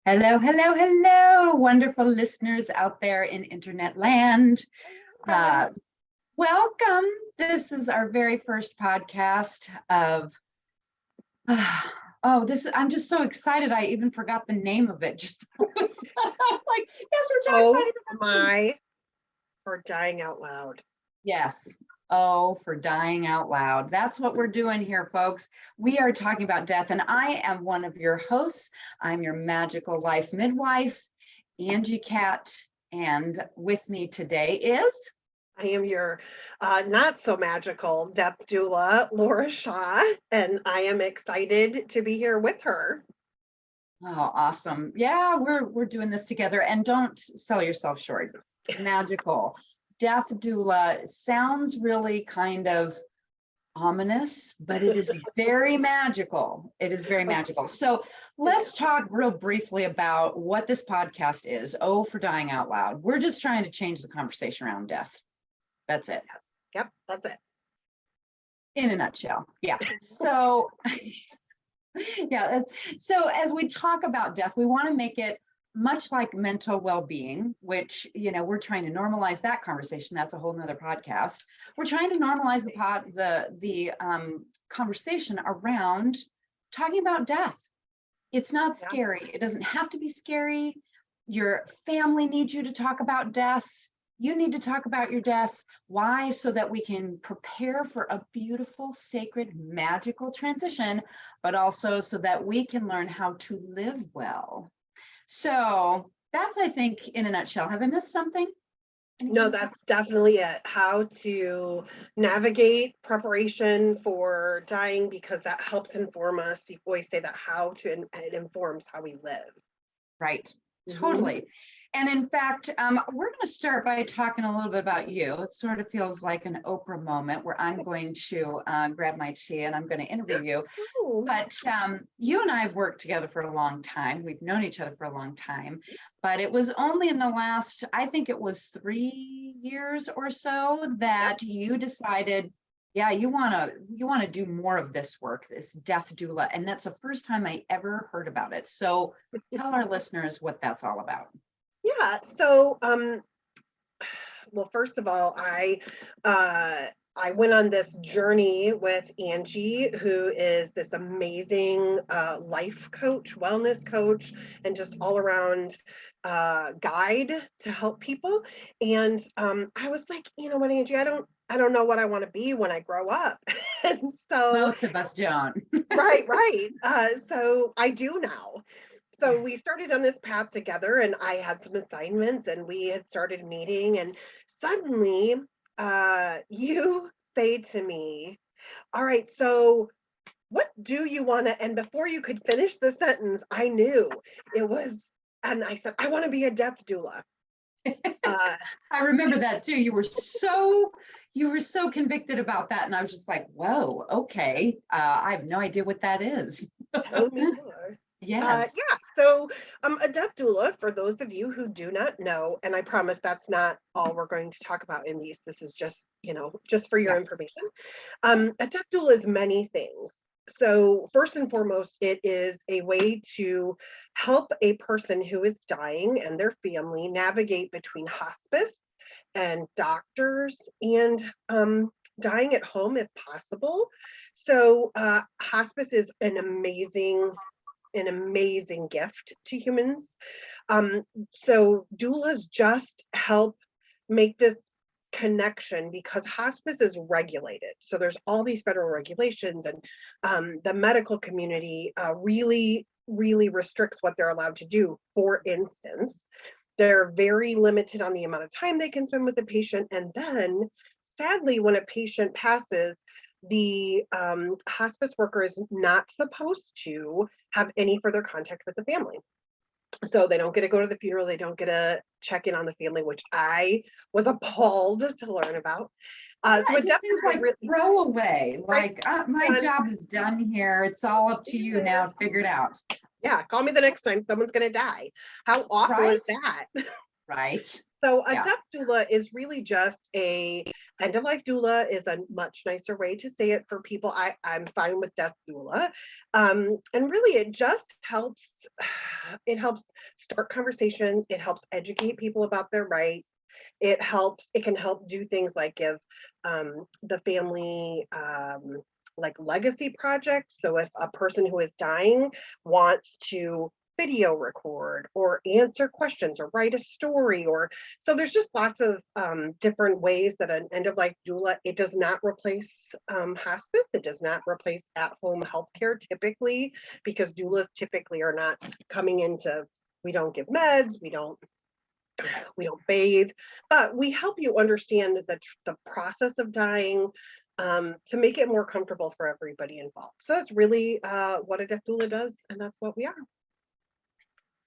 Hello, hello, hello, wonderful listeners out there in internet land. Uh, Welcome. This is our very first podcast of, I'm just so excited. I even forgot the name of it. Just like, yes, we're so excited. For dying out loud. Yes. Oh, for dying out loud. That's what we're doing here, folks. We are talking about death, and I am one of your hosts. I'm your magical life midwife, Angie Cat, and with me today is... I am your not so magical death doula, Laura Shaw, and I am excited to be here with her. Oh, awesome. Yeah, we're doing this together, and don't sell yourself short. Magical. Death doula sounds really kind of ominous, but it is very magical. It is very magical. So let's talk real briefly about what this podcast is. Oh, for dying out loud. We're just trying to change the conversation around death. That's it. Yep, that's it. In a nutshell. Yeah. So, yeah. So as we talk about death, we want to make it much like mental well-being, which, we're trying to normalize that conversation. That's a whole nother podcast. We're trying to normalize the conversation around talking about death. It's not scary. It doesn't have to be scary. Your family needs you to talk about death. You need to talk about your death. Why? So that we can prepare for a beautiful, sacred, magical transition, but also so that we can learn how to live well. So that's, I think, in a nutshell. Have I missed something? No, that's definitely it. How to navigate preparation for dying, because that helps inform us. You always say that it informs how we live. Right. Totally. And in fact, we're going to start by talking a little bit about you. It sort of feels like an Oprah moment where I'm going to grab my tea and I'm going to interview you. But you and I have worked together for a long time. We've known each other for a long time, but it was only in the last, I think it was 3 years or so that you decided, yeah, you want to do more of this work, this death doula. And that's the first time I ever heard about it. So tell our listeners what that's all about. Yeah. So, well, first of all, I went on this journey with Angie, who is this amazing life coach, wellness coach, and just all around guide to help people. And I was like, you know what, Angie, I don't know what I want to be when I grow up. And so most of us don't. right. So I do now. So we started on this path together, and I had some assignments, and we had started meeting, and suddenly you say to me, all right, so what do you want to, and before you could finish the sentence, I knew it was, and I said, I want to be a death doula. I remember that too. You were so convicted about that. And I was just like, whoa, okay. I have no idea what that is. Tell me more. Yes. So a death doula, for those of you who do not know, and I promise that's not all we're going to talk about in these. This is just, just for your information. A death doula is many things. So first and foremost, it is a way to help a person who is dying and their family navigate between hospice and doctors and dying at home if possible. So hospice is an amazing gift to humans. So doulas just help make this connection, because hospice is regulated. So there's all these federal regulations, and the medical community really restricts what they're allowed to do. For instance, they're very limited on the amount of time they can spend with the patient. And then sadly, when a patient passes, the hospice worker is not supposed to have any further contact with the family. So they don't get to go to the funeral. They don't get to check in on the family, which I was appalled to learn about. So it just seems like throwaway. Like, my job is done here. It's all up to you now. Figure it out. Yeah, call me the next time someone's going to die. How awful is that? Right. So a Yeah. death doula is really just a end of life doula is a much nicer way to say it for people. I'm fine with death doula. And really it just helps, it helps start conversation. It helps educate people about their rights. It can help do things like give the family like legacy projects. So if a person who is dying wants to video record or answer questions or write a story, or so there's just lots of different ways that an end of life doula, it does not replace hospice. It does not replace at-home healthcare typically, because doulas typically are not coming into, we don't give meds, we don't bathe, but we help you understand the process of dying, to make it more comfortable for everybody involved. So that's really what a death doula does, and that's what we are.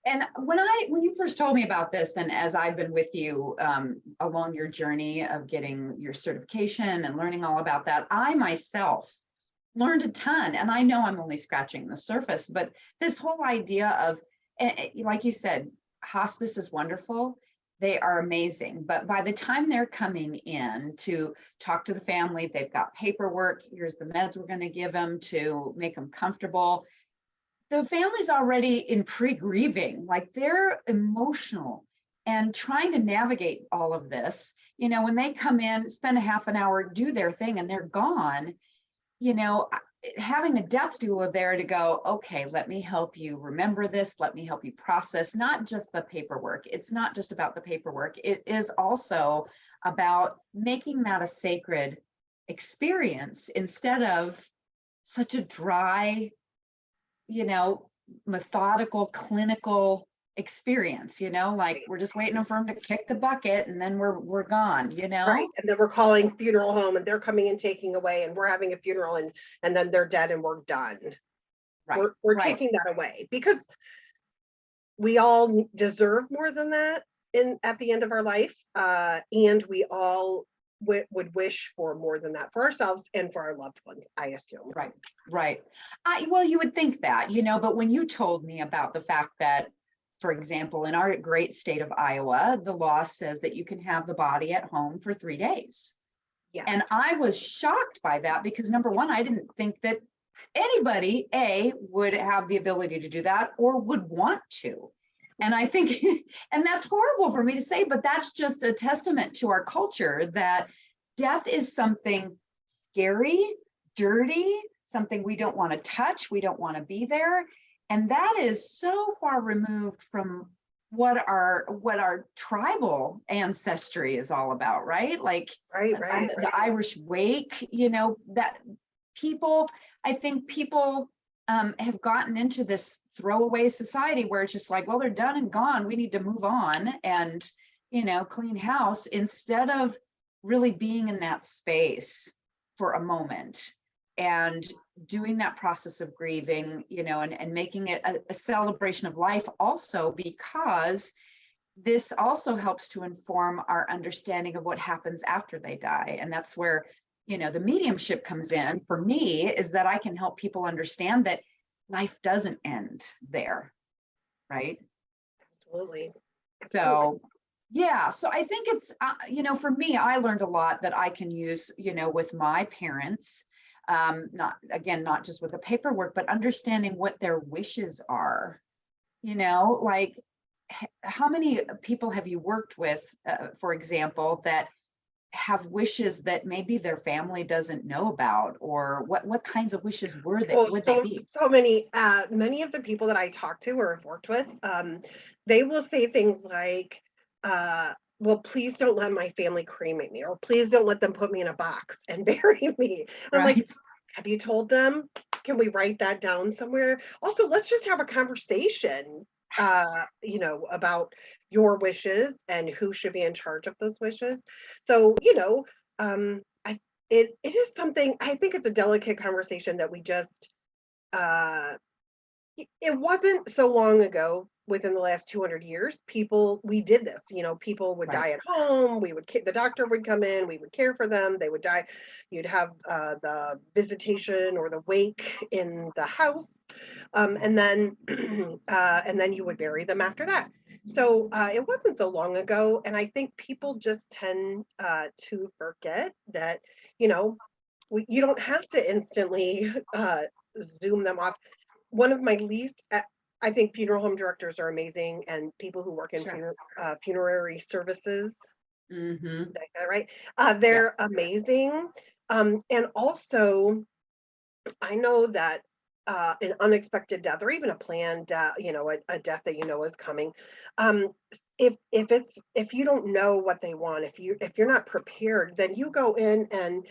And when you first told me about this, and as I've been with you along your journey of getting your certification and learning all about that, I myself learned a ton. And I know I'm only scratching the surface, but this whole idea of, like you said, hospice is wonderful. They are amazing. But by the time they're coming in to talk to the family, they've got paperwork. Here's the meds we're going to give them to make them comfortable. The family's already in pre-grieving, like they're emotional and trying to navigate all of this. When they come in, spend a half an hour, do their thing, and they're gone, having a death doula there to go, okay, let me help you remember this, let me help you process, not just the paperwork. It's not just about the paperwork. It is also about making that a sacred experience instead of such a dry, methodical, clinical experience, like we're just waiting for them to kick the bucket and then we're gone, Right. And then we're calling funeral home and they're coming and taking away, and we're having a funeral, and then they're dead and we're done. Right. We're Right. taking that away because we all deserve more than that at the end of our life. And we all would wish for more than that for ourselves and for our loved ones, I assume. Right. Right. Well, you would think that, but when you told me about the fact that, for example, in our great state of Iowa, the law says that you can have the body at home for 3 days. Yes. And I was shocked by that because, number one, I didn't think that anybody, would have the ability to do that or would want to. And I think, and that's horrible for me to say, but that's just a testament to our culture that death is something scary, dirty, something we don't want to touch, we don't want to be there. And that is so far removed from what our tribal ancestry is all about, right? Like right. the Irish wake, that I think people have gotten into this throwaway society where it's just like, well, they're done and gone. We need to move on and, clean house, instead of really being in that space for a moment and doing that process of grieving, and making it a celebration of life also, because this also helps to inform our understanding of what happens after they die. And that's where, the mediumship comes in for me, is that I can help people understand that life doesn't end there. Right. Absolutely. So, yeah. So I think it's, for me, I learned a lot that I can use, with my parents, not just with the paperwork, but understanding what their wishes are, like how many people have you worked with, for example, that have wishes that maybe their family doesn't know about, or what kinds of wishes would they be? So many of the people that I talk to or have worked with, they will say things like, well, please don't let my family cremate me, or please don't let them put me in a box and bury me. I'm like, Right. have you told them? Can we write that down somewhere? Also, let's just have a conversation, about your wishes and who should be in charge of those wishes. So, it is something, I think it's a delicate conversation that we just, uh, it wasn't so long ago, within the last 200 years, we did this, people would Right. die at home, the doctor would come in, we would care for them, they would die. You'd have the visitation or the wake in the house, and then and then you would bury them after that. So it wasn't so long ago, and I think people just tend to forget that, you know, you don't have to instantly zoom them off. One of my least, I think funeral home directors are amazing, and people who work in Sure. funerary services. Mm-hmm. Did I say that right? Yeah. They're amazing. And also, I know that an unexpected death or even a planned death, a death that you know is coming, if you don't know what they want, if you're not prepared, then you go in and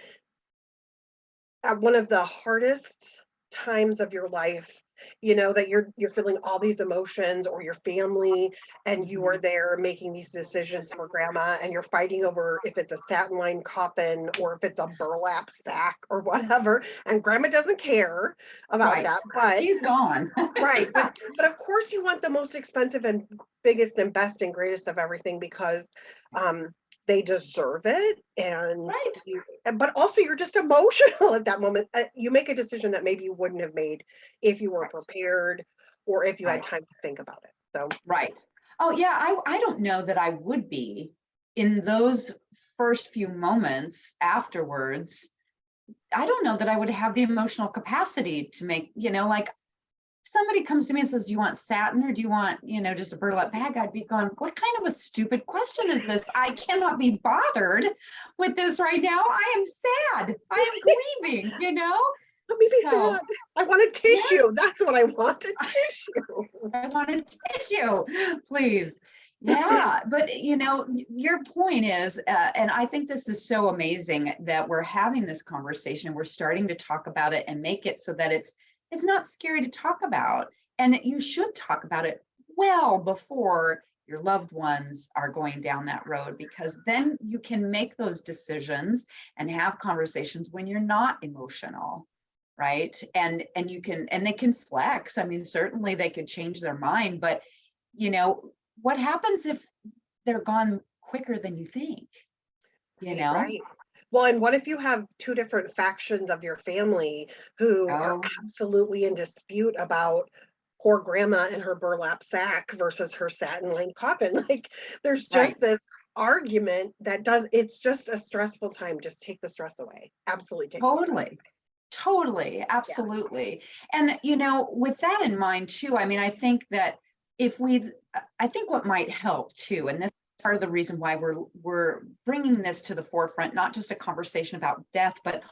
at one of the hardest times of your life, that you're feeling all these emotions or your family, and you Mm-hmm. are there making these decisions for grandma, and you're fighting over if it's a satin lined coffin or if it's a burlap sack or whatever, and grandma doesn't care about Right. that, but She's gone. right, but of course you want the most expensive and biggest and best and greatest of everything because um they deserve it, and Right. but also you're just emotional at that moment. You make a decision that maybe you wouldn't have made if you were Right. prepared or if you had Right. time to think about it. So Right. Oh, yeah. I don't know that I would be in those first few moments afterwards. I don't know that I would have the emotional capacity to make, like somebody comes to me and says, do you want satin or do you want, just a burlap bag? I'd be going, what kind of a stupid question is this? I cannot be bothered with this right now. I am sad. I am grieving. let me be So sad. I want a yeah, tissue. That's what I want, a tissue. I want a tissue, please. Yeah, but your point is, and I think this is so amazing that we're having this conversation. We're starting to talk about it and make it so that it's not scary to talk about, and you should talk about it well before your loved ones are going down that road, because then you can make those decisions and have conversations when you're not emotional, right? And you can, and they can flex. I mean, certainly they could change their mind, but you know what happens if they're gone quicker than you think, you Right, know right. Well, and what if you have two different factions of your family who are oh absolutely in dispute about poor grandma and her burlap sack versus her satin lined coffin? Like, there's right, just this argument it's just a stressful time. Just take the stress away. Absolutely take the stress totally, away. totally, Yeah. absolutely. And with that in mind too, I mean, I think that if we I think what might help too, and this is part of the reason why we're bringing this to the forefront, not just a conversation about death, but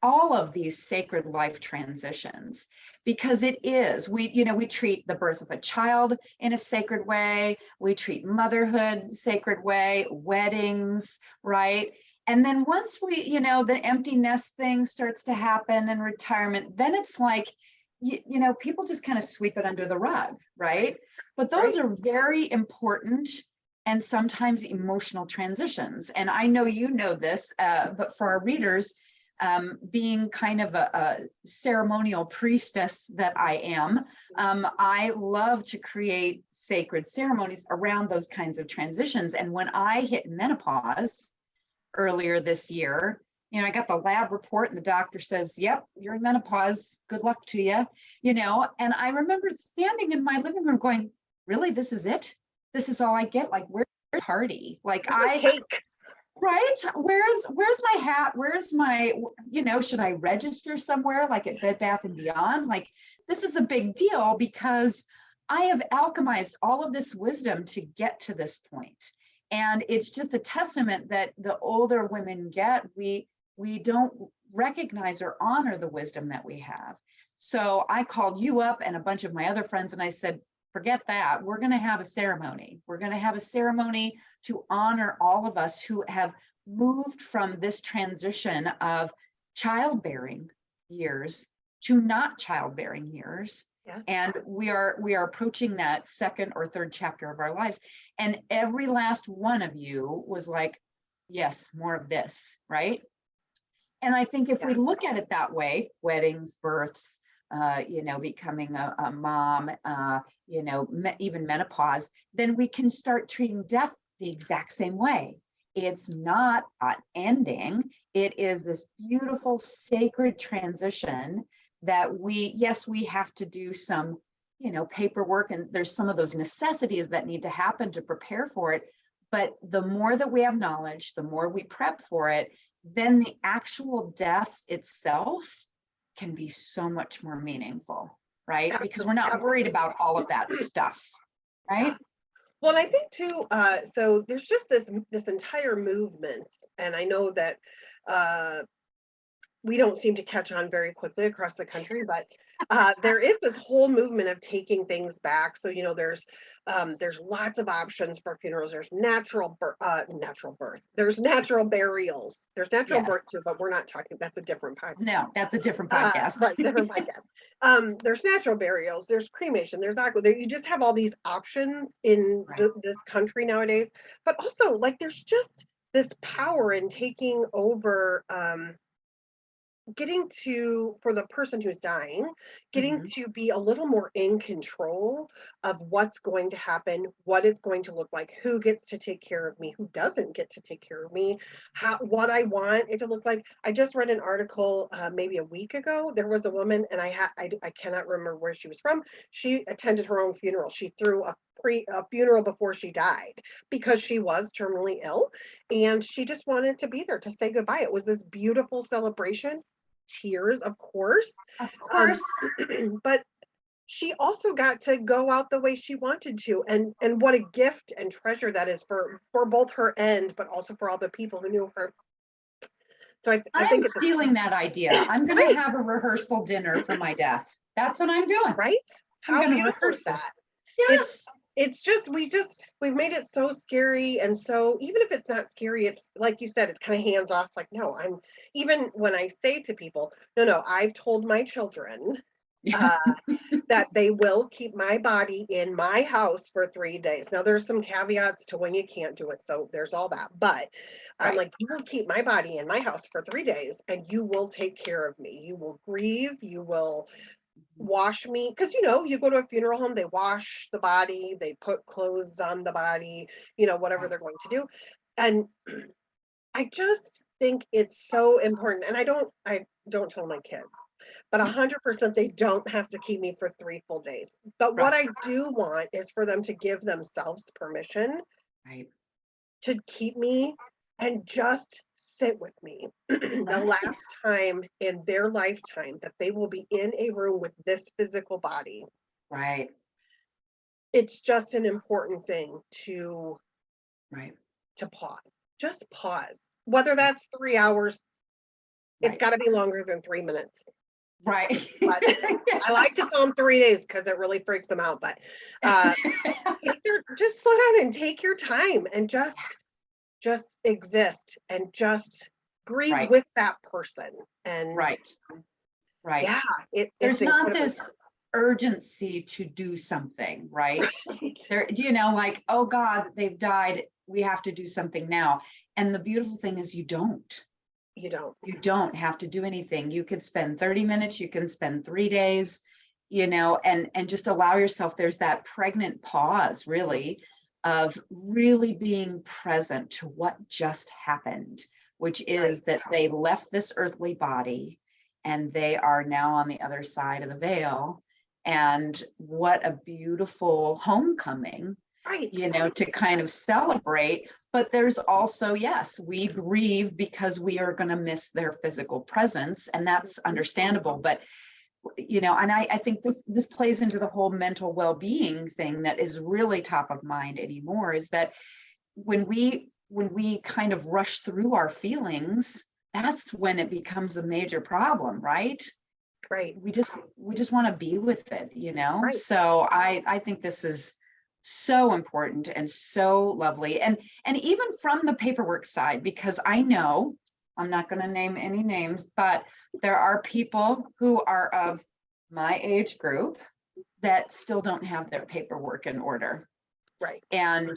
all of these sacred life transitions, because it is, we treat the birth of a child in a sacred way, we treat motherhood sacred way, weddings, right? And then once the empty nest thing starts to happen and retirement, then it's like people just kind of sweep it under the rug, right? But those Right. are very important and sometimes emotional transitions. And I know this, but for our readers, being kind of a ceremonial priestess that I am, I love to create sacred ceremonies around those kinds of transitions. And when I hit menopause earlier this year, I got the lab report and the doctor says, yep, you're in menopause. Good luck to you, and I remember standing in my living room going, really, this is it? This is all I get? Like, where's the party? Like, There's no cake. right, where's my hat, where's my, should I register somewhere like at Bed Bath and Beyond? Like, this is a big deal because I have alchemized all of this wisdom to get to this point, and it's just a testament that the older women get, we don't recognize or honor the wisdom that we have. So I called you up and a bunch of my other friends and I said, forget that, we're going to have a ceremony. We're going to have a ceremony to honor all of us who have moved from this transition of childbearing years to not childbearing years. Yes. And we are approaching that second or third chapter of our lives. And every last one of you was like, yes, more of this, right? And I think if we Yes. look at it that way, weddings, births, becoming a mom, even menopause, then we can start treating death the exact same way. It's not an ending. It is this beautiful, sacred transition that we have to do some paperwork, and there's some of those necessities that need to happen to prepare for it. But the more that we have knowledge, the more we prep for it, then the actual death itself can be so much more meaningful, right? Because we're not worried about all of that stuff, right? Well, and I think too, so there's just this entire movement, and I know that we don't seem to catch on very quickly across the country, but there is this whole movement of taking things back. So, there's lots of options for funerals. There's natural birth. There's natural burials. There's natural birth too, but we're not talking. That's a different podcast. No, that's a different podcast. Right, different podcast. There's natural burials. There's cremation. There's aqua. You just have all these options in this country nowadays. But also, like, there's just this power in taking over. Getting to, for the person who's dying, getting to be a little more in control of what's going to happen, what it's going to look like, who gets to take care of me, who doesn't get to take care of me, what I want it to look like. I just read an article maybe a week ago. There was a woman, and I cannot remember where she was from. She attended her own funeral. She threw a funeral before she died because she was terminally ill, and she just wanted to be there to say goodbye. It was this beautiful celebration. Tears, of course, but she also got to go out the way she wanted to, and what a gift and treasure that is for both her end, but also for all the people who knew her. So I think it's stealing that idea. I'm going to have a rehearsal dinner for my death. That's what I'm doing. Right? How beautiful is that? Yes. It's just, we've made it so scary. And so even if it's not scary, it's like you said, it's kind of hands off. Like, no, even when I say to people, no, I've told my children that they will keep my body in my house for 3 days. Now there's some caveats to when you can't do it. So there's all that, but I'm like, you will keep my body in my house for 3 days, and you will take care of me. You will grieve. You will wash me, because you go to a funeral home, they wash the body, they put clothes on the body, whatever they're going to do. And I just think it's so important. And I don't tell my kids, but 100% they don't have to keep me for 3 full days. But what I do want is for them to give themselves permission to keep me and just sit with me the last time in their lifetime that they will be in a room with this physical body. Right. It's just an important thing to pause. Just pause. Whether that's 3 hours, it's got to be longer than 3 minutes. Right. But I like to tell them 3 days because it really freaks them out. But just slow down and take your time and just exist and just grieve with that person. And yeah, there's not this urgency to do something, right? There, like, oh God, they've died, we have to do something now. And the beautiful thing is you don't have to do anything. You could spend 30 minutes, you can spend 3 days, and just allow yourself, there's that pregnant pause, really, of really being present to what just happened, which is that they left this earthly body and they are now on the other side of the veil. And what a beautiful homecoming, to kind of celebrate. But there's also, yes, we grieve because we are going to miss their physical presence, and that's understandable. But and I think this plays into the whole mental well-being thing that is really top of mind anymore, is that when we kind of rush through our feelings, that's when it becomes a major problem, right? We just want to be with it, So I think this is so important and so lovely. And even from the paperwork side, because I know, I'm not going to name any names, but there are people who are of my age group that still don't have their paperwork in order. And,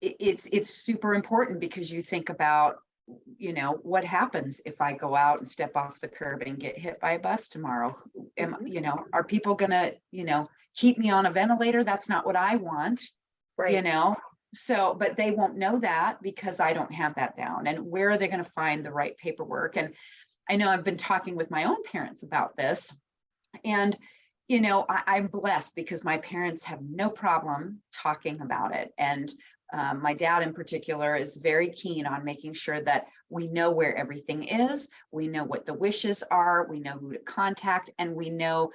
it's super important, because you think about, what happens if I go out and step off the curb and get hit by a bus tomorrow? Are people going to, keep me on a ventilator? That's not what I want, So, but they won't know that because I don't have that down. And where are they going to find the right paperwork? And I know I've been talking with my own parents about this, and I'm blessed because my parents have no problem talking about it. And my dad in particular is very keen on making sure that we know where everything is. We know what the wishes are. We know who to contact. And we know,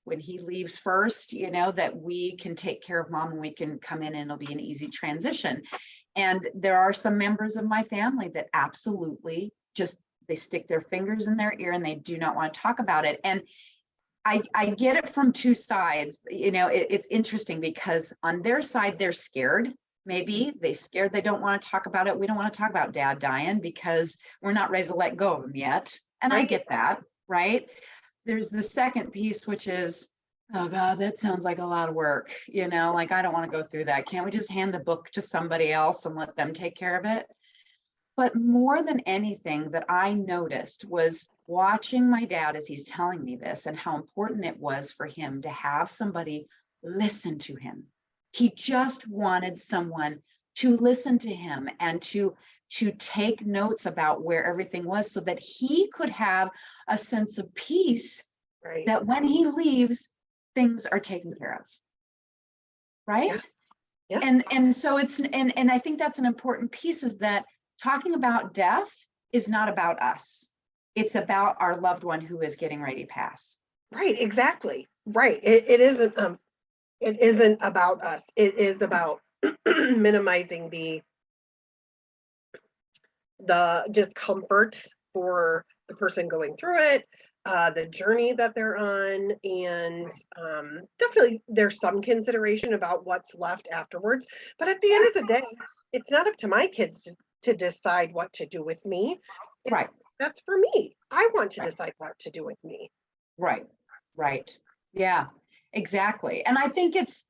when he leaves first, that we can take care of mom and we can come in and it'll be an easy transition. And there are some members of my family that absolutely just, they stick their fingers in their ear and they do not want to talk about it. And I get it from two sides. It's interesting because on their side, they're scared. Maybe they scared. They don't want to talk about it. We don't want to talk about dad dying because we're not ready to let go of him yet. And I get that, right? There's the second piece, which is, oh God, that sounds like a lot of work. Like, I don't want to go through that. Can't we just hand the book to somebody else and let them take care of it? But more than anything that I noticed was watching my dad as he's telling me this and how important it was for him to have somebody listen to him. He just wanted someone to listen to him and to take notes about where everything was so that he could have a sense of peace, Right. that when he leaves, things are taken care of. Right? Yeah. And so it's, and I think that's an important piece, is that talking about death is not about us. It's about our loved one who is getting ready to pass. Right, exactly. Right. It isn't about us. It is about minimizing the discomfort for the person going through it, the journey that they're on, and definitely there's some consideration about what's left afterwards. But at the end of the day, it's not up to my kids to decide what to do with me. Right. That's for me. I want to Right. decide what to do with me. Right. Yeah, exactly. And I think it's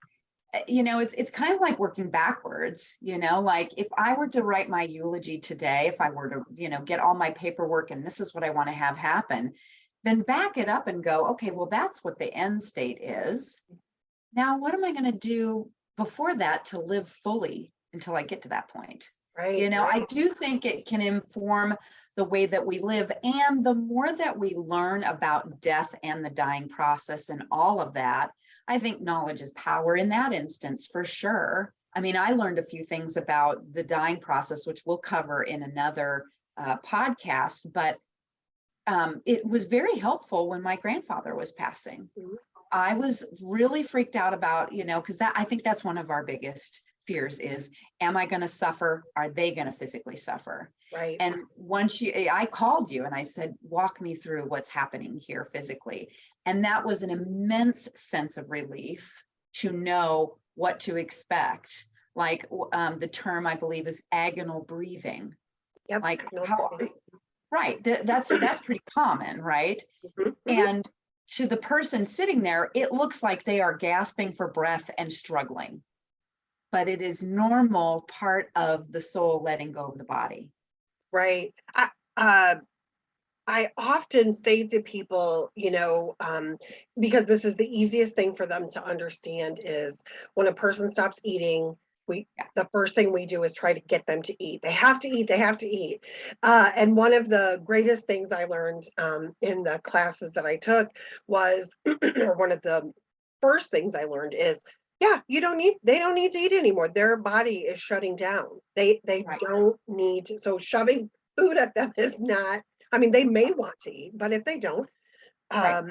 kind of like working backwards, like if I were to write my eulogy today, if I were to, get all my paperwork and this is what I want to have happen, then back it up and go, okay, well, that's what the end state is. Now, what am I going to do before that to live fully until I get to that point? Right. I do think it can inform the way that we live. And the more that we learn about death and the dying process and all of that, I think knowledge is power in that instance, for sure. I mean, I learned a few things about the dying process, which we'll cover in another podcast, but it was very helpful when my grandfather was passing. Mhm. I was really freaked out about, because I think that's one of our biggest fears is, am I going to suffer? Are they going to physically suffer? Right. And once I called you and I said, walk me through what's happening here physically. And that was an immense sense of relief to know what to expect. Like the term, I believe, is agonal breathing. Yep. Like No. how, right. That's pretty common, right? Mhm, mhm. And to the person sitting there, it looks like they are gasping for breath and struggling, but it is normal part of the soul letting go of the body. Right. Uh, I often say to people, because this is the easiest thing for them to understand is when a person stops eating, Yeah. the first thing we do is try to get them to eat. They have to eat. They have to eat. And one of the greatest things I learned in the classes that I took was, or one of the first things I learned is, yeah, they don't need to eat anymore. Their body is shutting down. They Right. don't need to, so shoving food at them is not, I mean, they may want to eat, but if they don't, Right.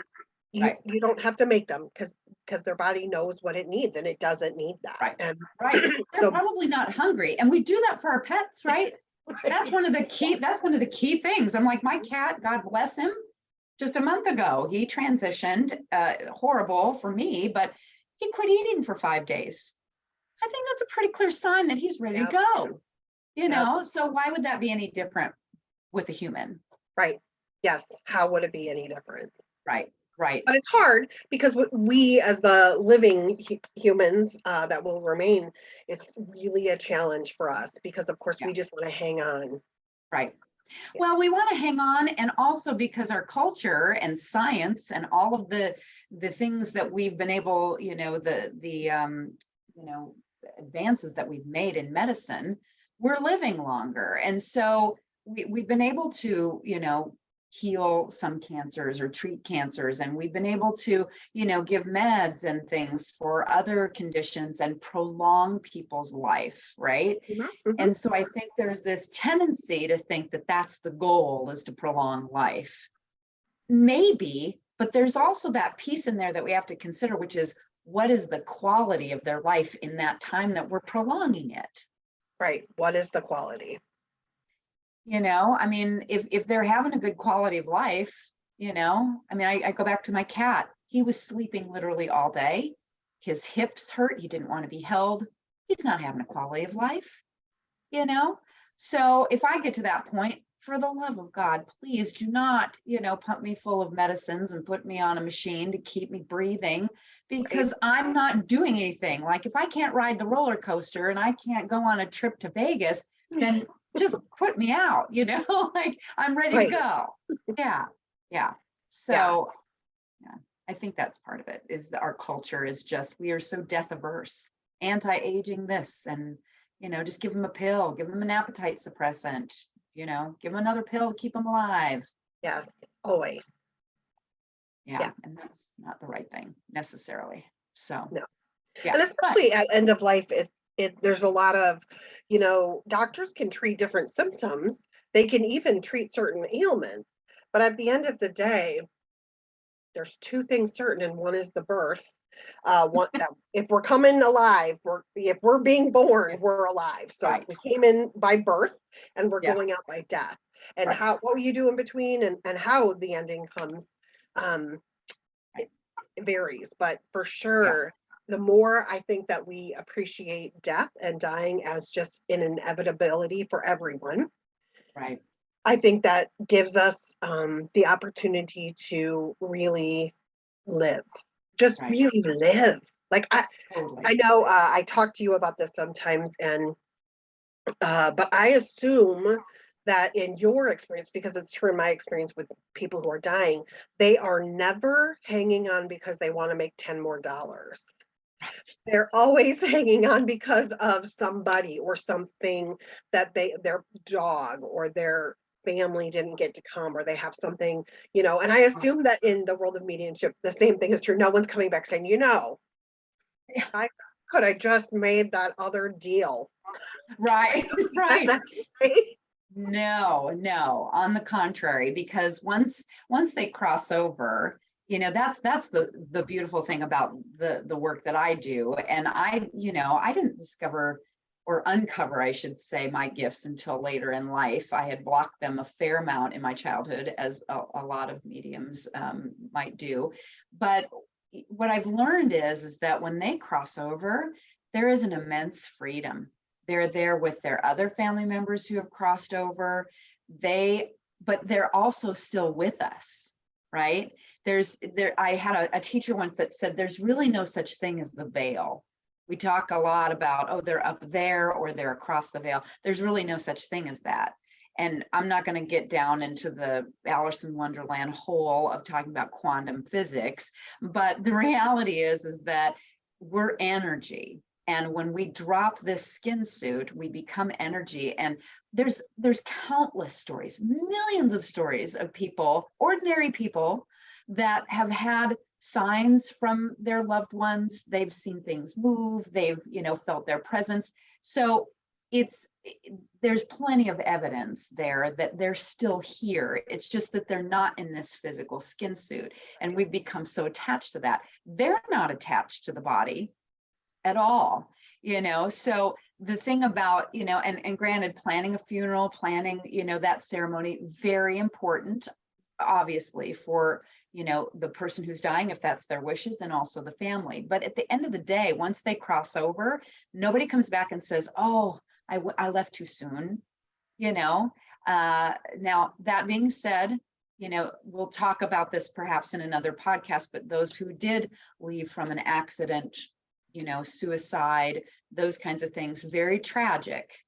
Right. you don't have to make them because their body knows what it needs and it doesn't need that. Right. And Right. They're so probably not hungry. And we do that for our pets, right? That's one of the key things. I'm like, my cat, God bless him, just a month ago, he transitioned, horrible for me, but he quit eating for 5 days. I think that's a pretty clear sign that he's ready to Yep. go, Yep. so why would that be any different with a human? Right. Yes. How would it be any different? Right. Right. But it's hard because we as the living humans that will remain, it's really a challenge for us because of course Yeah. we just want to hang on. Right. Yeah. Well, we want to hang on, and also because our culture and science and all of the things that we've been able, advances that we've made in medicine, we're living longer, and so we've been able to, heal some cancers or treat cancers. And we've been able to, give meds and things for other conditions and prolong people's life, right? Mhm. And so I think there's this tendency to think that that's the goal, is to prolong life. Maybe, but there's also that piece in there that we have to consider, which is, what is the quality of their life in that time that we're prolonging it? Right. What is the quality? I mean, if they're having a good quality of life, I go back to my cat. He was sleeping literally all day. His hips hurt. He didn't want to be held. He's not having a quality of life, you know? So if I get to that point, for the love of God, please do not, pump me full of medicines and put me on a machine to keep me breathing, Right. because I'm not doing anything. Like, if I can't ride the roller coaster and I can't go on a trip to Vegas, then just put me out, like, I'm ready to Right. go. Yeah. Yeah. Yeah. So yeah, I think that's part of it, is that our culture is just, we are so death averse, anti-aging this, and, just give them a pill, give them an appetite suppressant, give them another pill to keep them alive. Yes. Always. Yeah. Yeah. And that's not the right thing necessarily. So, No. yeah, And but especially at end of life, there's a lot of, doctors can treat different symptoms. They can even treat certain ailments. But at the end of the day, there's two things certain, and one is the birth. One that if we're coming alive, if we're being born, we're alive. So right. we came in by birth, and we're Yeah. going out by death. And Right. what you do in between, and how the ending comes, um, Right. it varies. But for Yeah. sure, the more I think that we appreciate death and dying as just an inevitability for everyone, Right. I think that gives us the opportunity to really live, just Right. really live. Like Totally. I know I talk to you about this sometimes, and but I assume that in your experience, because it's true in my experience with people who are dying, they are never hanging on because they want to make 10 more dollars. Right. They're always hanging on because of somebody or something, that their dog or their family didn't get to come, or they have something, and I assume that in the world of mediumship, the same thing is true. No one's coming back saying, Yeah. I could I just made that other deal. Right. And Right. that's right. No, no, on the contrary, because once they cross over, that's the beautiful thing about the work that I do. And I didn't discover, or uncover, I should say, my gifts until later in life. I had blocked them a fair amount in my childhood, as a lot of mediums might do. But what I've learned is that when they cross over, there is an immense freedom. They're there with their other family members who have crossed over. But they're also still with us, right? I had a teacher once that said, there's really no such thing as the veil. We talk a lot about, oh, they're up there or they're across the veil. There's really no such thing as that. And I'm not going to get down into the Alice in Wonderland hole of talking about quantum physics, but the reality is that we're energy. And when we drop this skin suit, we become energy. And there's countless stories, millions of stories of people, ordinary people, that have had signs from their loved ones. They've seen things move, they've, felt their presence. So there's plenty of evidence there that they're still here. It's just that they're not in this physical skin suit. And we've become so attached to that. They're not attached to the body at all. So the thing about, and granted, planning a funeral, planning, that ceremony, very important, obviously, for, the person who's dying, if that's their wishes, and also the family. But at the end of the day, once they cross over, nobody comes back and says, oh, I left too soon. Now, that being said, we'll talk about this perhaps in another podcast, but those who did leave from an accident, suicide, those kinds of things, very tragic,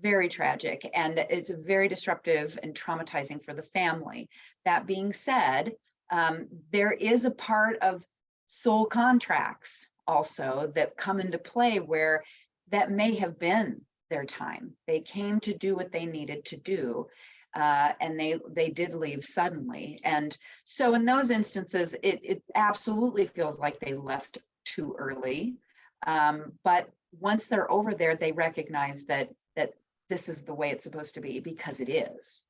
very tragic. And it's very disruptive and traumatizing for the family. That being said, there is a part of soul contracts also that come into play, where that may have been their time. They came to do what they needed to do. and they did leave suddenly. And so in those instances, it absolutely feels like they left too early. But once they're over there, they recognize that this is the way it's supposed to be, because it is.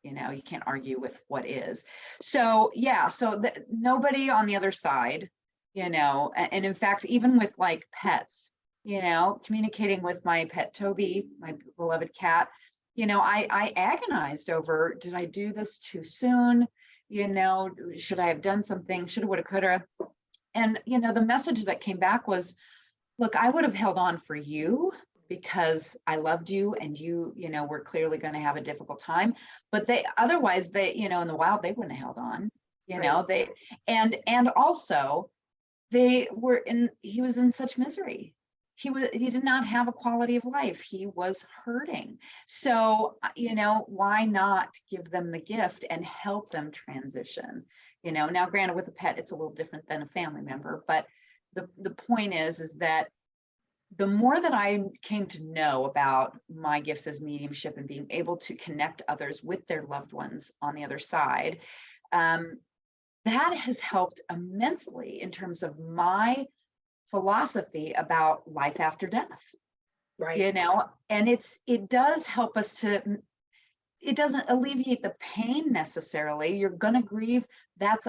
You can't argue with what is. So yeah, so nobody on the other side, and in fact, even with like pets, communicating with my pet Toby, my beloved cat, I agonized over, did I do this too soon? Should I have done something? Shoulda, woulda, coulda. And the message that came back was, look, I would have held on for you because I loved you, and you were clearly going to have a difficult time. But otherwise, in the wild, they wouldn't have held on. Right. And also he was in such misery. He did not have a quality of life. He was hurting. So, why not give them the gift and help them transition? Now granted, with a pet, it's a little different than a family member, but the point is that the more that I came to know about my gifts as mediumship and being able to connect others with their loved ones on the other side, that has helped immensely in terms of my philosophy about life after death. Right. And it does help us it doesn't alleviate the pain necessarily. You're going to grieve. That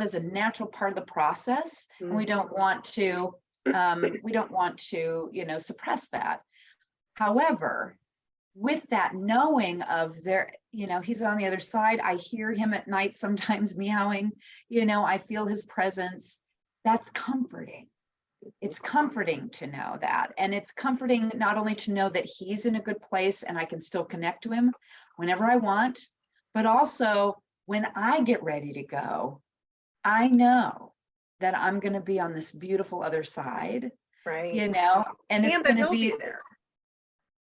is a natural part of the process. And we don't want to suppress that. However, with that knowing of he's on the other side, I hear him at night sometimes meowing, I feel his presence. That's comforting. It's comforting to know that. And it's comforting not only to know that he's in a good place and I can still connect to him whenever I want, but also when I get ready to go, I know that I'm going to be on this beautiful other side, Right. and it's going to be there.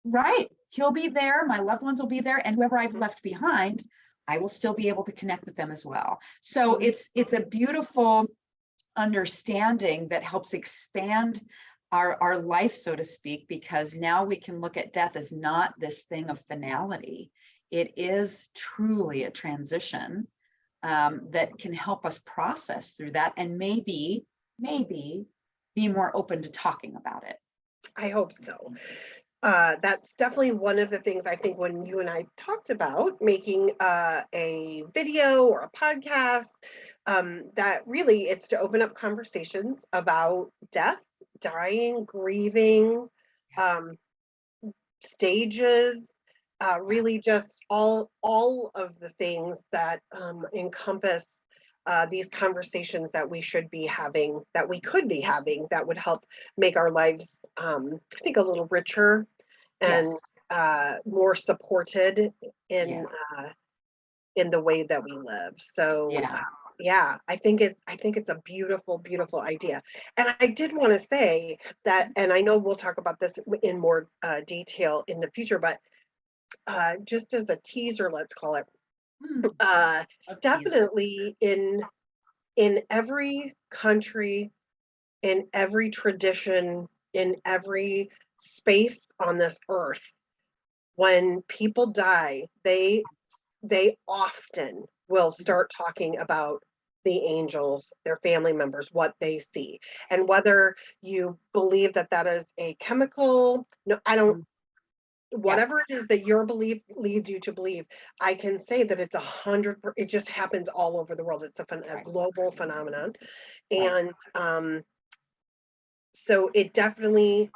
Right. He'll be there. My loved ones will be there. And whoever I've left behind, I will still be able to connect with them as well. So it's a beautiful understanding that helps expand our life, so to speak, because now we can look at death as not this thing of finality. It is truly a transition that can help us process through that, and maybe be more open to talking about it. I hope so. That's definitely one of the things I think when you and I talked about making a video or a podcast, that really it's to open up conversations about death, dying, grieving, stages, really just all of the things that encompass these conversations that we should be having, that we could be having, that would help make our lives, I think, a little richer and more supported in the way that we live. So yeah, I think it's a beautiful, beautiful idea. And I did want to say that, and I know we'll talk about this in more detail in the future, but just as a teaser, let's call it, definitely in every country, in every tradition, in every space on this earth, when people die, they often will start talking about the angels, their family members, what they see. And whether you believe that that is a chemical, no, I don't, whatever it is that your belief leads you to believe, I can say that it's 100, it just happens all over the world. It's a global phenomenon. And so it definitely,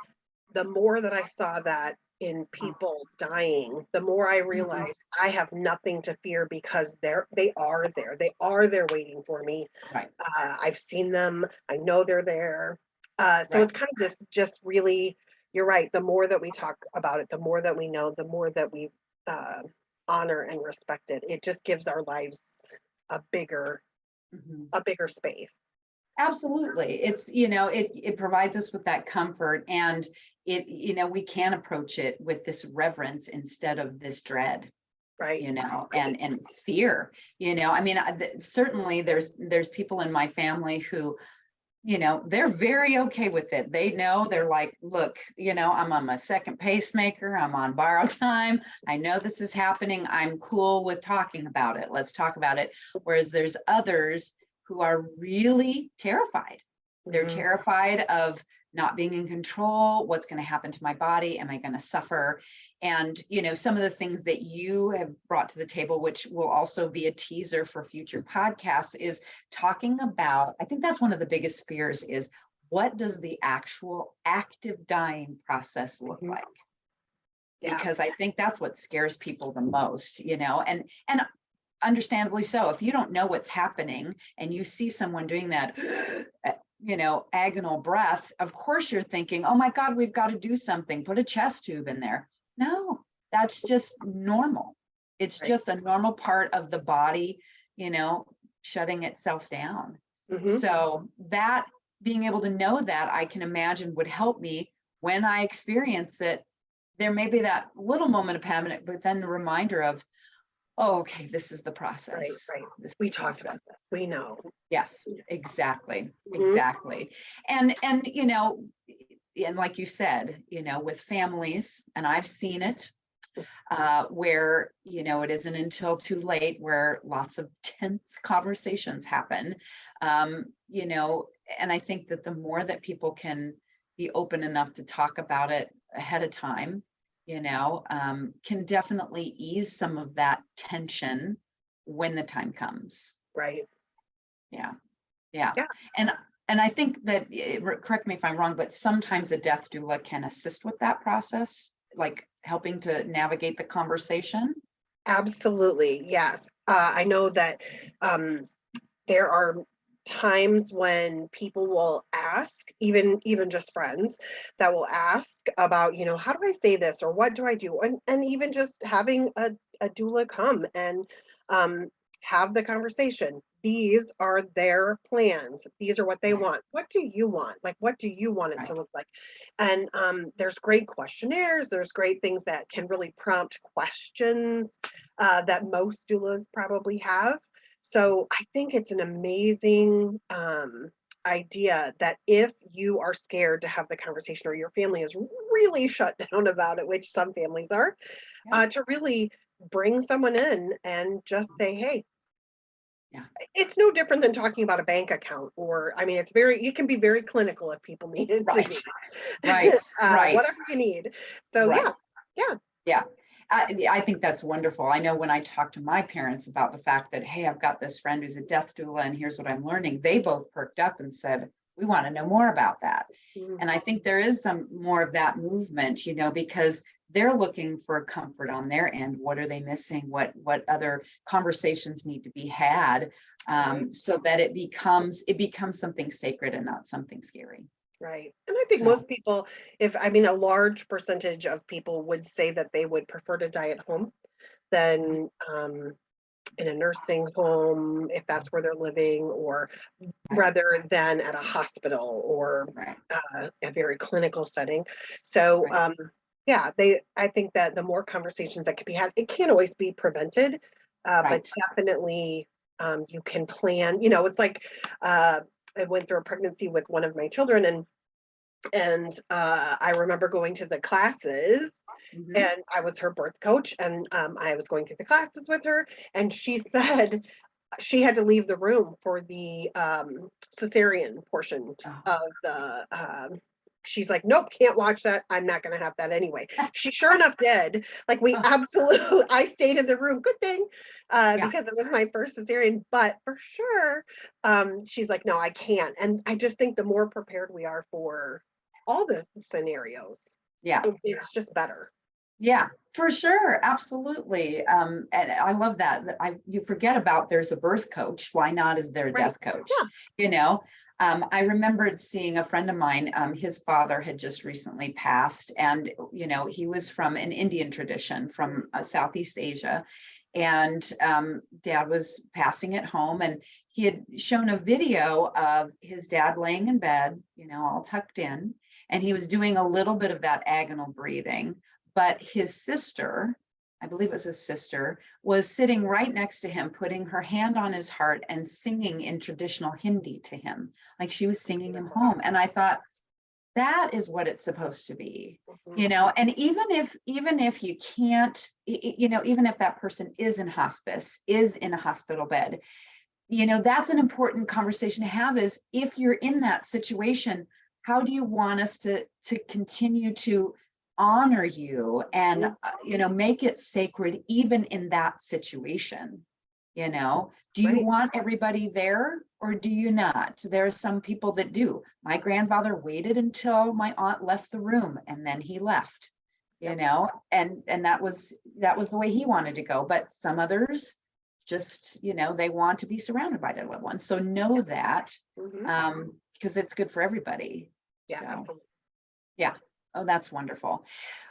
the more that I saw that in people dying, the more I realized I have nothing to fear, because they are there. They are there waiting for me. I've seen them. I know they're there. So it's kind of just really, you're right. The more that we talk about it, the more that we know, the more that we honor and respect it. It just gives our lives a bigger space. Absolutely. It's, it provides us with that comfort, and we can approach it with this reverence instead of this dread, right. And fear, I mean, certainly there's people in my family who they're very okay with it. They know, they're like, look, I'm on my second pacemaker. I'm on borrowed time. I know this is happening. I'm cool with talking about it. Let's talk about it. Whereas there's others who are really terrified. They're Mhm. terrified of not being in control. What's going to happen to my body? Am I going to suffer? And, some of the things that you have brought to the table, which will also be a teaser for future podcasts, is talking about, I think that's one of the biggest fears, is what does the actual active dying process look Mhm. like? Yeah. Because I think that's what scares people the most, and understandably so. If you don't know what's happening and you see someone doing that, agonal breath, of course you're thinking, oh my God, we've got to do something, put a chest tube in there. No, that's just normal. It's Right. just a normal part of the body, shutting itself down. Mhm. So that, being able to know that, I can imagine would help me when I experience it. There may be that little moment of panic, but then the reminder of, oh, okay, this is the Right, process. right. This is We the talked process. about this. We know. Yes, exactly, Mhm. exactly. And and like you said, with families, and I've seen it, where it isn't until too late where lots of tense conversations happen. And I think that the more that people can be open enough to talk about it ahead of time, can definitely ease some of that tension when the time comes. Right. Yeah. Yeah. Yeah. And I think that, correct me if I'm wrong, but sometimes a death doula can assist with that process, like helping to navigate the conversation. Absolutely. Yes. I know that there are times when people will ask, even just friends, that will ask about, how do I say this or what do I do? And even just having a doula come and um, have the conversation. These are their plans. These are what they Right. want. What do you want? Like, what do you want it to Right. look like? And there's great questionnaires. There's great things that can really prompt questions that most doulas probably have. So I think it's an amazing idea that if you are scared to have the conversation or your family is really shut down about it, which some families are, Yeah. to really bring someone in and just say, hey, Yeah. it's no different than talking about a bank account, or I mean, it can be very clinical if people need it to Right. be, Right. Right. whatever you need. So Right. yeah, Yeah. I think that's wonderful. I know when I talk to my parents about the fact that, hey, I've got this friend who's a death doula and here's what I'm learning, they both perked up and said, we want to know more about that. mhm, And I think there is some more of that movement, because they're looking for comfort on their end. What are they missing? What other conversations need to be had, right. so that it becomes something sacred and not something scary. Right. And I think So most people, if I mean, a large percentage of people would say that they would prefer to die at home than in a nursing home, if that's where they're living, or right, rather than at a hospital or right, a very clinical setting. So, right, yeah, I think that the more conversations that can be had, it can't always be prevented, but right. definitely you can plan. It's like I went through a pregnancy with one of my children, and I remember going to the classes, Mhm. and I was her birth coach, and I was going through the classes with her, and she said she had to leave the room for the cesarean portion Oh. of the. She's like, nope, can't watch that. I'm not going to have that anyway. She sure enough did. Like we Oh, absolutely, I stayed in the room. Good thing, yeah, because it was my first cesarean. But for sure, she's like, no, I can't. And I just think the more prepared we are for all the scenarios, yeah. it's just better. Yeah, for sure. Absolutely. And I love that. You forget about there's a birth coach. Why not is there a Right. death coach? Yeah. You know, I remembered seeing a friend of mine, his father had just recently passed, and, he was from an Indian tradition from Southeast Asia. And dad was passing at home, and he had shown a video of his dad laying in bed, all tucked in, and he was doing a little bit of that agonal breathing, but his sister I believe it was his sister, was sitting right next to him, putting her hand on his heart and singing in traditional Hindi to him, like she was singing him home. And I thought, that is what it's supposed to be, Mhm. and even if you can't, even if that person is in hospice, is in a hospital bed, that's an important conversation to have, is if you're in that situation, how do you want us to continue to honor you and make it sacred even in that situation? Do you Right. want everybody there or do you not? There are some people that do. My grandfather waited until my aunt left the room and then he left, Yep. and that was the way he wanted to go. But some others just, they want to be surrounded by their loved ones. So know that, Mhm. because it's good for everybody. Yeah, So absolutely. yeah. Oh, that's wonderful.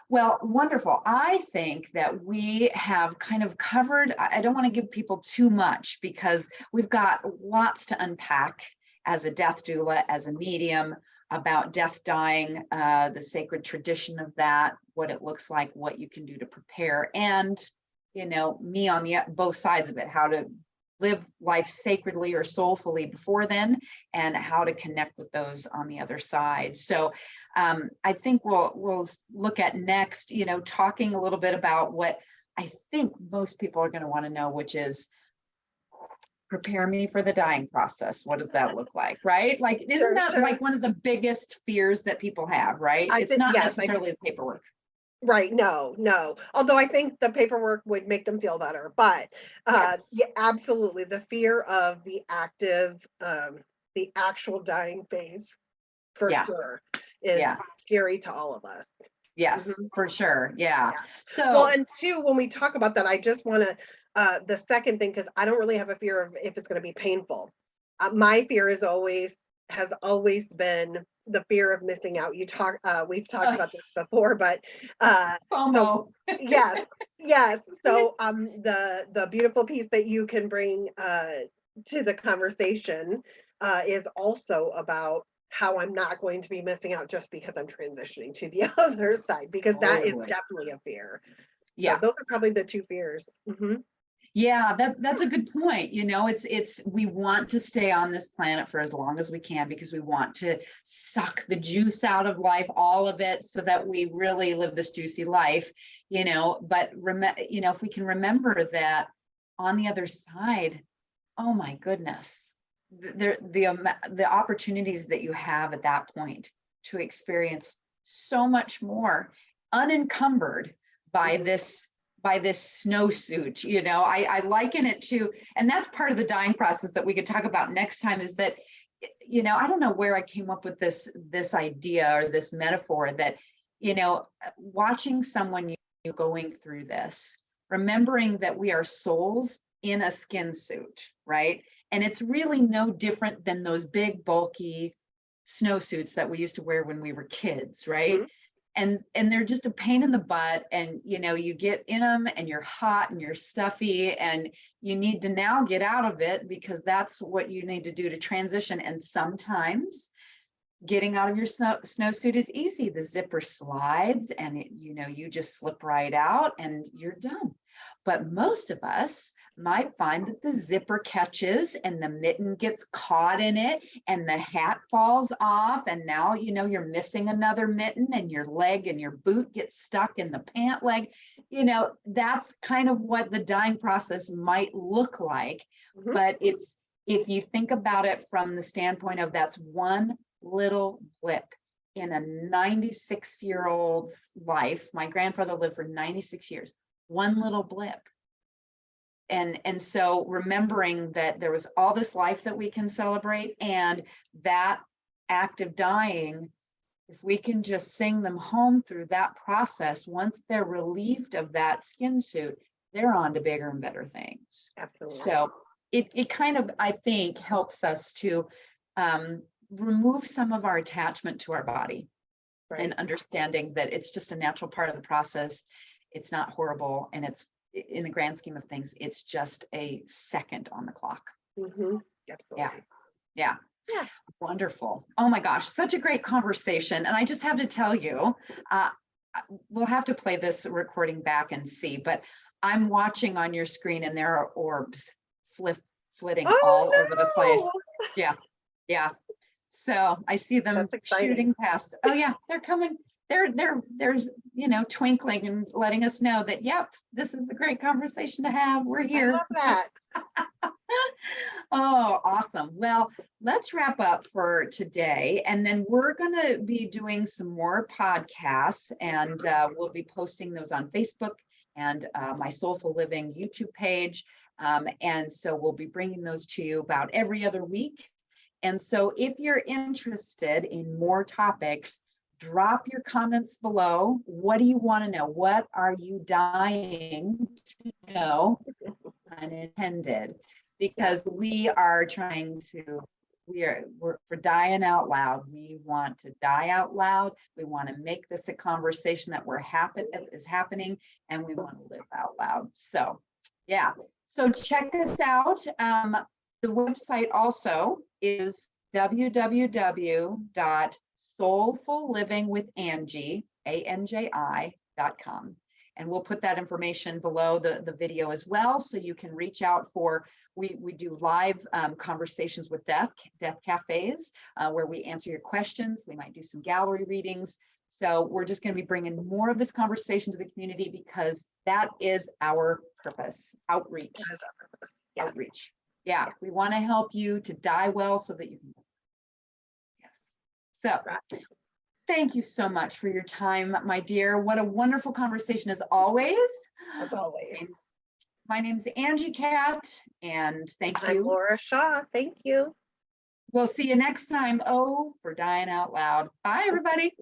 Well, wonderful. I think that we have kind of covered, I don't want to give people too much because we've got lots to unpack as a death doula, as a medium, about death dying, the sacred tradition of that, what it looks like, what you can do to prepare, and, me on the both sides of it, how to live life sacredly or soulfully before then, and how to connect with those on the other side. So I think we'll look at next, talking a little bit about what I think most people are going to want to know, which is, prepare me for the dying process. What does that look like? Right? Like, isn't Sure, that sure. like one of the biggest fears that people have, right? I It's think, not yes, necessarily the paperwork. right. No, no. Although I think the paperwork would make them feel better, but Yes. yeah, absolutely. The fear of the actual dying phase for Yeah. sure is Yeah. scary to all of us. Yes, Mhm. for sure. Yeah. Yeah. Well, So and two, when we talk about that, I just want to, the second thing, because I don't really have a fear of if it's going to be painful. My fear has always been the fear of missing out. We've talked about this before, but so FOMO. yes, yes. So the beautiful piece that you can bring to the conversation is also about how I'm not going to be missing out just because I'm transitioning to the other side, because that is Totally. definitely a fear. So Yeah. those are probably the two fears. Yeah, that's a good point. It's we want to stay on this planet for as long as we can because we want to suck the juice out of life, all of it, so that we really live this juicy life, but if we can remember that on the other side, oh my goodness, the opportunities that you have at that point to experience so much more unencumbered by Mhm. this snowsuit. I liken it to, and that's part of the dying process that we could talk about next time, is that, I don't know where I came up with this idea or this metaphor that, watching someone going through this, remembering that we are souls in a skin suit, right? And it's really no different than those big, bulky snowsuits that we used to wear when we were kids, right? Mhm. And they're just a pain in the butt. And you get in them and you're hot and you're stuffy and you need to now get out of it because that's what you need to do to transition. And sometimes getting out of your snowsuit is easy. The zipper slides and you just slip right out and you're done. But most of us might find that the zipper catches and the mitten gets caught in it and the hat falls off. And now, you're missing another mitten and your leg and your boot gets stuck in the pant leg. That's kind of what the dying process might look like. Mhm. But if you think about it from the standpoint of that's one little blip in a 96-year-old's life. My grandfather lived for 96 years, one little blip. And so remembering that there was all this life that we can celebrate, and that act of dying, if we can just sing them home through that process, once they're relieved of that skin suit, they're on to bigger and better things. Absolutely. So it kind of, I think, helps us to remove some of our attachment to our body and Right. understanding that it's just a natural part of the process. It's not horrible. And it's, in the grand scheme of things, it's just a second on the clock. Mhm. Yeah. Absolutely. Yeah. Yeah. Wonderful. Oh my gosh, such a great conversation. And I just have to tell you, we'll have to play this recording back and see, but I'm watching on your screen and there are orbs flitting all over the place. Yeah. Yeah. So I see them That's exciting. shooting past. Oh yeah, they're coming. There's, twinkling and letting us know that, yep, this is a great conversation to have. We're I here. love that. Oh, awesome. Well, let's wrap up for today. And then we're going to be doing some more podcasts, and we'll be posting those on Facebook and my Soulful Living YouTube page. And so we'll be bringing those to you about every other week. And so if you're interested in more topics, drop your comments below. What do you want to know? What are you dying to know? Unintended. Because we are trying to, we're dying out loud. We want to die out loud. We want to make this a conversation that is happening, and we want to live out loud. So yeah, so check us out. The website also is www.soulfullivingwithangie.com. And we'll put that information below the video as well, so you can reach out for, we do live conversations with death cafes where we answer your questions. We might do some gallery readings. So we're just going to be bringing more of this conversation to the community, because that is our purpose, outreach. That is our purpose. Yes. Outreach. Yeah, we want to help you to die well so that you can. Yes. So thank you so much for your time, my dear. What a wonderful conversation as always. As always. My name's Angie Cat, and thank you. I'm Laura Shaw. Thank you. We'll see you next time. Oh, for dying out loud. Bye, everybody.